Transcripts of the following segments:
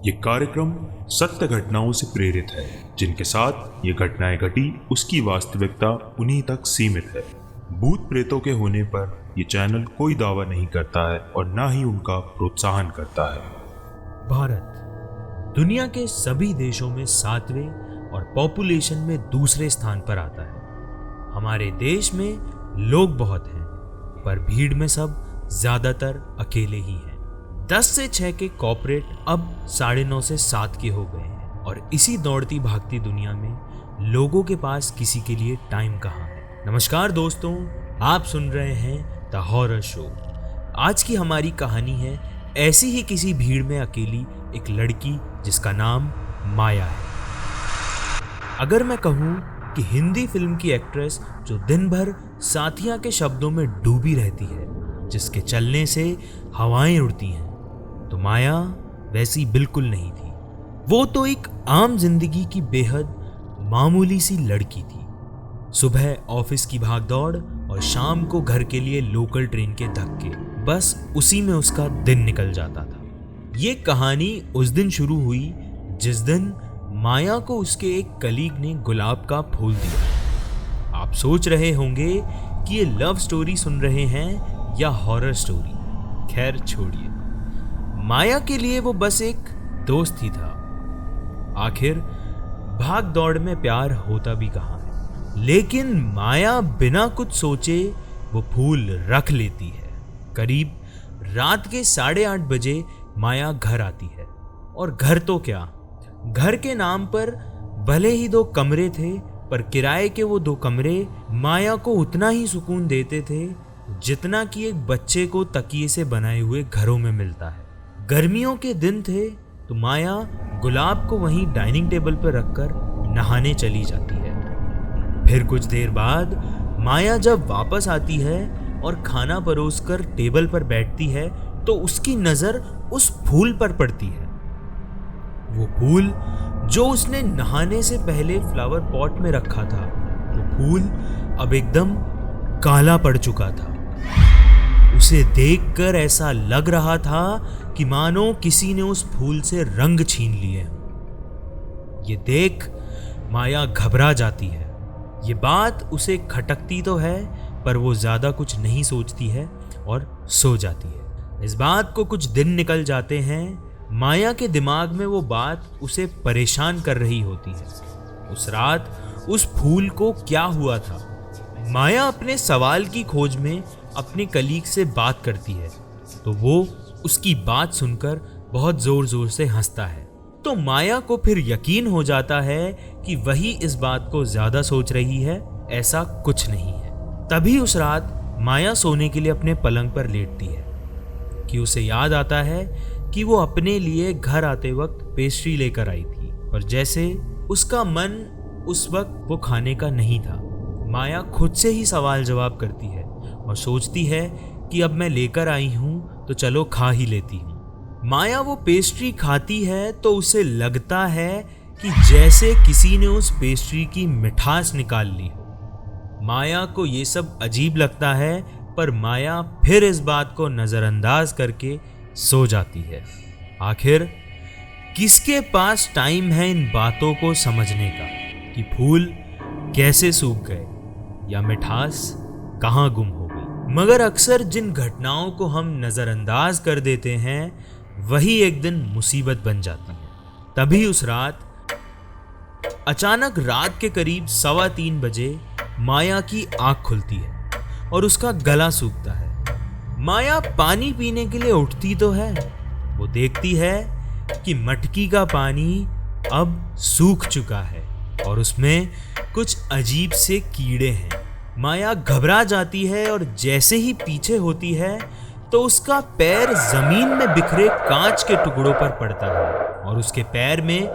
ये कार्यक्रम सत्य घटनाओं से प्रेरित है। जिनके साथ ये घटनाएं घटी उसकी वास्तविकता उन्हीं तक सीमित है। भूत प्रेतों के होने पर ये चैनल कोई दावा नहीं करता है और ना ही उनका प्रोत्साहन करता है। भारत दुनिया के सभी देशों में 7वें और पॉपुलेशन में दूसरे स्थान पर आता है। हमारे देश में लोग बहुत हैं, पर भीड़ में सब ज्यादातर अकेले ही हैं। 10 से 6 के कॉर्पोरेट अब 9:30 से 7 के हो गए हैं और इसी दौड़ती भागती दुनिया में लोगों के पास किसी के लिए टाइम कहाँ है। नमस्कार दोस्तों, आप सुन रहे हैं द हॉरर शो। आज की हमारी कहानी है ऐसी ही किसी भीड़ में अकेली एक लड़की जिसका नाम माया है। अगर मैं कहूँ कि हिंदी फिल्म की एक्ट्रेस जो दिन भर साथिया के शब्दों में डूबी रहती है, जिसके चलने से हवाएं उड़ती हैं, तो माया वैसी बिल्कुल नहीं थी। वो तो एक आम जिंदगी की बेहद मामूली सी लड़की थी। सुबह ऑफिस की भागदौड़ और शाम को घर के लिए लोकल ट्रेन के धक्के, बस उसी में उसका दिन निकल जाता था। ये कहानी उस दिन शुरू हुई जिस दिन माया को उसके एक कलीग ने गुलाब का फूल दिया। आप सोच रहे होंगे कि ये लव स्टोरी सुन रहे हैं या हॉरर स्टोरी। खैर छोड़िए, माया के लिए वो बस एक दोस्त ही था। आखिर भाग दौड़ में प्यार होता भी कहाँ है। लेकिन माया बिना कुछ सोचे वो फूल रख लेती है। करीब रात के 8:30 बजे माया घर आती है। और घर तो क्या, घर के नाम पर भले ही 2 कमरे थे, पर किराए के वो 2 कमरे माया को उतना ही सुकून देते थे जितना कि एक बच्चे को तकिए से बनाए हुए घरों में मिलता है। गर्मियों के दिन थे तो माया गुलाब को वहीं डाइनिंग टेबल पर रखकर नहाने चली जाती है। फिर कुछ देर बाद माया जब वापस आती है और खाना परोसकर टेबल पर बैठती है तो उसकी नजर उस फूल पर पड़ती है। वो फूल जो उसने नहाने से पहले फ्लावर पॉट में रखा था, वो फूल अब एकदम काला पड़ चुका था। उसे देखकर ऐसा लग रहा था कि मानो किसी ने उस फूल से रंग छीन लिए। ये देख माया घबरा जाती है। ये बात उसे खटकती तो है, पर वो ज्यादा कुछ नहीं सोचती है और सो जाती है। इस बात को कुछ दिन निकल जाते हैं। माया के दिमाग में वो बात उसे परेशान कर रही होती है। उस रात उस फूल को क्या हुआ था। माया अपने सवाल की खोज में अपने कलीग से बात करती है तो वो उसकी बात सुनकर बहुत जोर जोर से हंसता है। तो माया को फिर यकीन हो जाता है कि वही इस बात को ज्यादा सोच रही है, ऐसा कुछ नहीं है। तभी उस रात माया सोने के लिए अपने पलंग पर लेटती है कि उसे याद आता है कि वो अपने लिए घर आते वक्त पेस्ट्री लेकर आई थी, और जैसे उसका मन उस वक्त वो खाने का नहीं था। माया खुद से ही सवाल जवाब करती है और सोचती है कि अब मैं लेकर आई हूँ तो चलो खा ही लेती हूँ। माया वो पेस्ट्री खाती है तो उसे लगता है कि जैसे किसी ने उस पेस्ट्री की मिठास निकाल ली हो। माया को ये सब अजीब लगता है, पर माया फिर इस बात को नजरअंदाज करके सो जाती है। आखिर किसके पास टाइम है इन बातों को समझने का कि फूल कैसे सूख गए या मिठास कहाँ गुम हो गई। मगर अक्सर जिन घटनाओं को हम नजरअंदाज कर देते हैं वही एक दिन मुसीबत बन जाती है। तभी उस रात अचानक रात के करीब 2:15 बजे माया की आंख खुलती है और उसका गला सूखता है। माया पानी पीने के लिए उठती तो है। वो देखती है कि मटकी का पानी अब सूख चुका है और उसमें कुछ अजीब से कीड़े हैं। माया घबरा जाती है और जैसे ही पीछे होती है तो उसका पैर जमीन में बिखरे कांच के टुकड़ों पर पड़ता है और उसके पैर में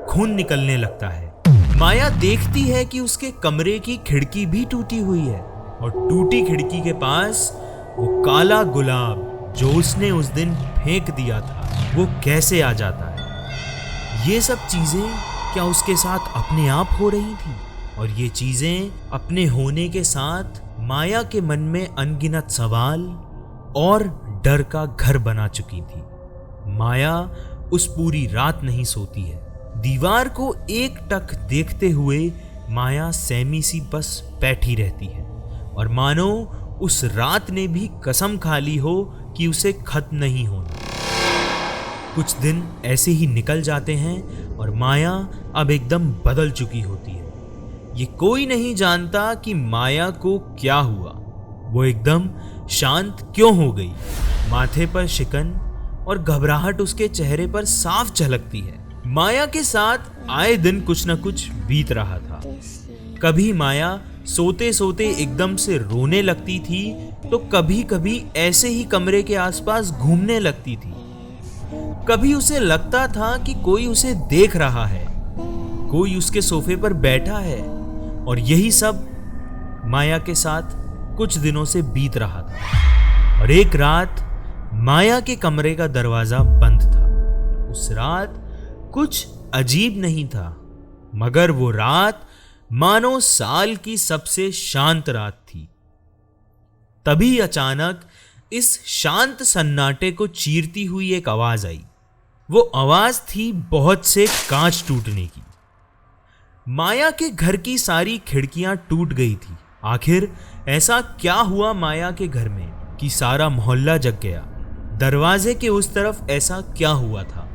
खून निकलने लगता है। माया देखती है कि उसके कमरे की खिड़की भी टूटी हुई है और टूटी खिड़की के पास वो काला गुलाब जो उसने उस दिन फेंक दिया था वो कैसे आ जाता है। ये सब चीजें क्या उसके साथ अपने आप हो रही थी, और ये चीजें अपने होने के साथ माया के मन में अनगिनत सवाल और डर का घर बना चुकी थी। माया उस पूरी रात नहीं सोती है। दीवार को एक टक देखते हुए माया सहमी सी बस बैठी रहती है और मानो उस रात ने भी कसम खा ली हो कि उसे खत्म नहीं होना। कुछ दिन ऐसे ही निकल जाते हैं और माया अब एकदम बदल चुकी होती है। ये कोई नहीं जानता कि माया को क्या हुआ, वो एकदम शांत क्यों हो गई। माथे पर शिकन और घबराहट उसके चेहरे पर साफ झलकती है। माया के साथ आए दिन कुछ न कुछ बीत रहा था। कभी माया सोते सोते एकदम से रोने लगती थी तो कभी कभी ऐसे ही कमरे के आसपास घूमने लगती थी। कभी उसे लगता था कि कोई उसे देख रहा है, कोई उसके सोफे पर बैठा है। और यही सब माया के साथ कुछ दिनों से बीत रहा था। और एक रात माया के कमरे का दरवाजा बंद था। उस रात कुछ अजीब नहीं था, मगर वो रात मानो साल की सबसे शांत रात थी। तभी अचानक इस शांत सन्नाटे को चीरती हुई एक आवाज आई। वो आवाज थी बहुत से कांच टूटने की। माया के घर की सारी खिड़कियां टूट गई थी। आखिर ऐसा क्या हुआ माया के घर में कि सारा मोहल्ला जग गया? दरवाजे के उस तरफ ऐसा क्या हुआ था?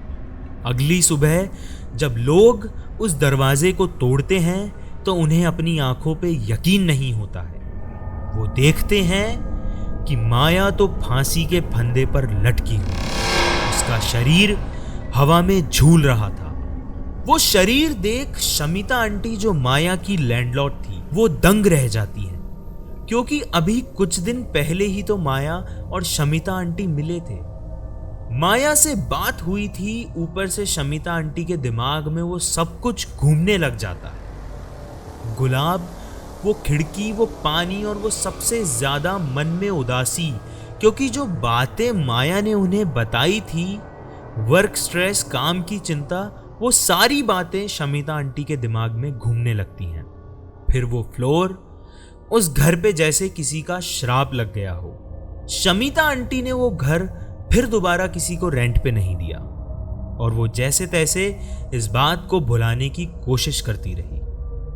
अगली सुबह जब लोग उस दरवाजे को तोड़ते हैं तो उन्हें अपनी आंखों पे यकीन नहीं होता है। वो देखते हैं कि माया तो फांसी के फंदे पर लटकी हुई, उसका शरीर हवा में झूल रहा था। वो शरीर देख शमिता आंटी, जो माया की लैंडलॉर्ड थी, वो दंग रह जाती है, क्योंकि अभी कुछ दिन पहले ही तो माया और शमिता आंटी मिले थे। माया से बात हुई थी, ऊपर से शमिता आंटी के दिमाग में वो सब कुछ घूमने लग जाता है। गुलाब, वो खिड़की, वो पानी और वो सबसे ज्यादा मन में उदासी, क्योंकि जो बातें माया ने उन्हें बताई थी, वर्क स्ट्रेस, काम की चिंता, वो सारी बातें शमिता आंटी के दिमाग में घूमने लगती हैं। फिर वो फ्लोर, उस घर पे जैसे किसी का श्राप लग गया हो। शमिता आंटी ने वो घर फिर दोबारा किसी को रेंट पे नहीं दिया और वो जैसे तैसे इस बात को भुलाने की कोशिश करती रही।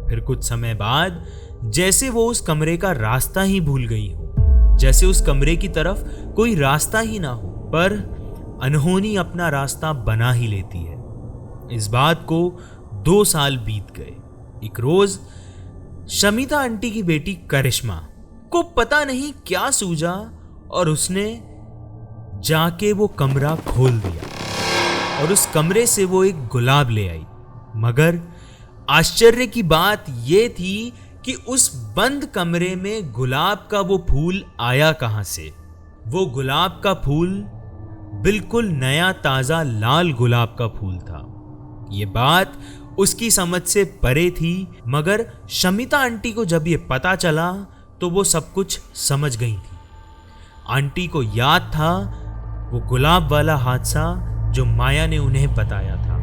फिर कुछ समय बाद जैसे वो उस कमरे का रास्ता ही भूल गई हो, जैसे उस कमरे की तरफ कोई रास्ता ही ना हो, पर अनहोनी अपना रास्ता बना ही लेती है। इस बात को 2 साल बीत गए। एक रोज शमिता आंटी की बेटी करिश्मा को पता नहीं क्या सूझा और उसने जाके वो कमरा खोल दिया और उस कमरे से वो एक गुलाब ले आई। मगर आश्चर्य की बात ये थी कि उस बंद कमरे में गुलाब का वो फूल आया कहां से? वो गुलाब का फूल बिल्कुल नया ताजा लाल गुलाब का फूल था। ये बात उसकी समझ से परे थी, मगर शमिता आंटी को जब ये पता चला तो वो सब कुछ समझ गई थी। आंटी को याद था वो गुलाब वाला हादसा जो माया ने उन्हें बताया था,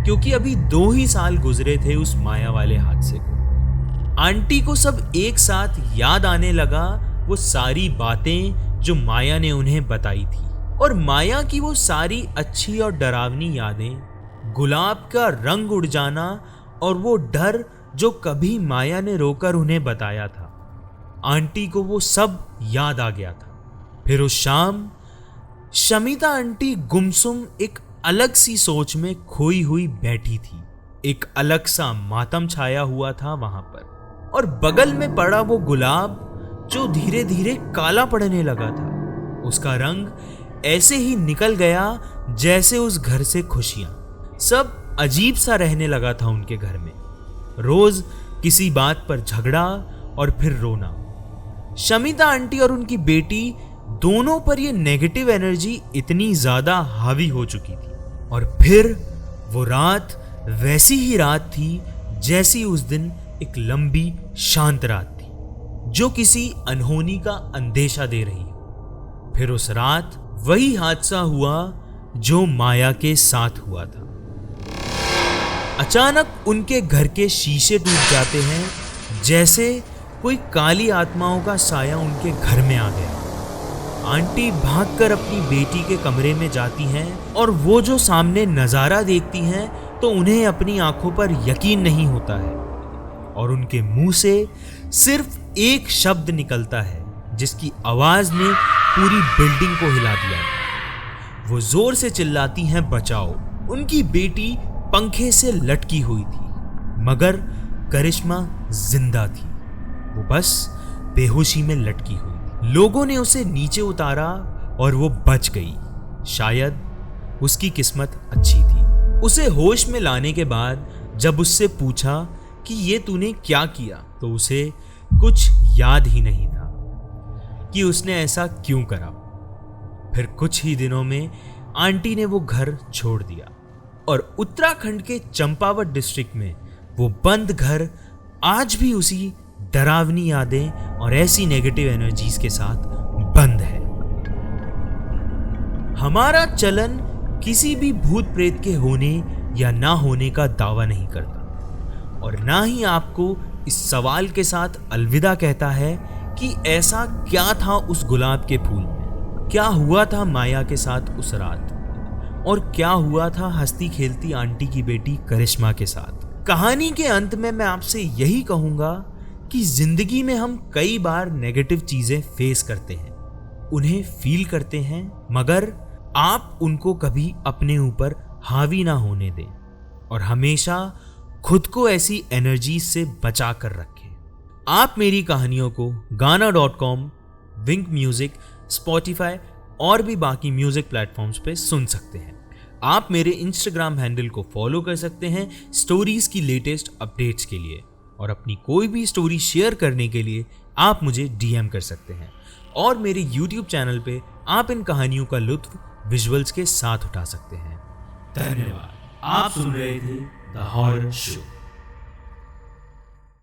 क्योंकि अभी 2 ही साल गुजरे थे उस माया वाले हादसे को। आंटी को सब एक साथ याद आने लगा, वो सारी बातें जो माया ने उन्हें बताई थी, और माया की वो सारी अच्छी और डरावनी यादें, गुलाब का रंग उड़ जाना और वो डर जो कभी माया ने रोकर उन्हें बताया था। आंटी को वो सब याद आ गया था। फिर उस शाम शमिता आंटी गुमसुम एक अलग सी सोच में खोई हुई बैठी थी। एक अलग सा मातम छाया हुआ था वहां पर, और बगल में पड़ा वो गुलाब जो धीरे धीरे काला पड़ने लगा था। उसका रंग ऐसे ही निकल गया जैसे उस घर से खुशियां। सब अजीब सा रहने लगा था उनके घर में। रोज किसी बात पर झगड़ा और फिर रोना। शमिता आंटी और उनकी बेटी दोनों पर ये नेगेटिव एनर्जी इतनी ज्यादा हावी हो चुकी थी। और फिर वो रात वैसी ही रात थी जैसी उस दिन एक लंबी शांत रात थी, जो किसी अनहोनी का अंदेशा दे रही हो। फिर उस रात वही हादसा हुआ जो माया के साथ हुआ था। अचानक उनके घर के शीशे टूट जाते हैं, जैसे कोई काली आत्माओं का साया उनके घर में आ गया। आंटी भागकर अपनी बेटी के कमरे में जाती हैं और वो जो सामने नज़ारा देखती हैं तो उन्हें अपनी आंखों पर यकीन नहीं होता है और उनके मुंह से सिर्फ एक शब्द निकलता है जिसकी आवाज ने पूरी बिल्डिंग को हिला दिया। वो जोर से चिल्लाती हैं, बचाओ। उनकी बेटी पंखे से लटकी हुई थी मगर करिश्मा जिंदा थी। वो बस बेहोशी में लटकी हुई। लोगों ने उसे नीचे उतारा और वो बच गई। शायद उसकी किस्मत अच्छी थी। उसे होश में लाने के बाद जब उससे पूछा कि ये तूने क्या किया तो उसे कुछ याद ही नहीं था कि उसने ऐसा क्यों करा। फिर कुछ ही दिनों में आंटी ने वो घर छोड़ दिया और उत्तराखंड के चंपावत डिस्ट्रिक्ट में वो बंद घर आज भी उसी डरावनी यादें और ऐसी नेगेटिव एनर्जीज के साथ बंद है। हमारा चलन किसी भी भूत प्रेत के होने या ना होने का दावा नहीं करता और ना ही आपको इस सवाल के साथ अलविदा कहता है कि ऐसा क्या था उस गुलाब के फूल में, क्या हुआ था माया के साथ उस रात और क्या हुआ था हंसती खेलती आंटी की बेटी करिश्मा के साथ। कहानी के अंत में मैं आपसे यही कहूंगा कि जिंदगी में हम कई बार नेगेटिव चीजें फेस करते हैं, उन्हें फील करते हैं, मगर आप उनको कभी अपने ऊपर हावी ना होने दें और हमेशा खुद को ऐसी एनर्जी से बचा कर रखें। आप मेरी कहानियों को गाना.com, विंक म्यूजिक, स्पॉटिफाई और भी बाकी म्यूजिक प्लेटफॉर्म्स पे सुन सकते हैं। आप मेरे इंस्टाग्राम हैंडल को फॉलो कर सकते हैं स्टोरीज की लेटेस्ट अपडेट्स के लिए और अपनी कोई भी स्टोरी शेयर करने के लिए आप मुझे डीएम कर सकते हैं और मेरे यूट्यूब चैनल पे आप इन कहानियों का लुत्फ विजुअल्स के साथ उठा सकते हैं। धन्यवाद। आप सुन रहे थे द हॉरर शो।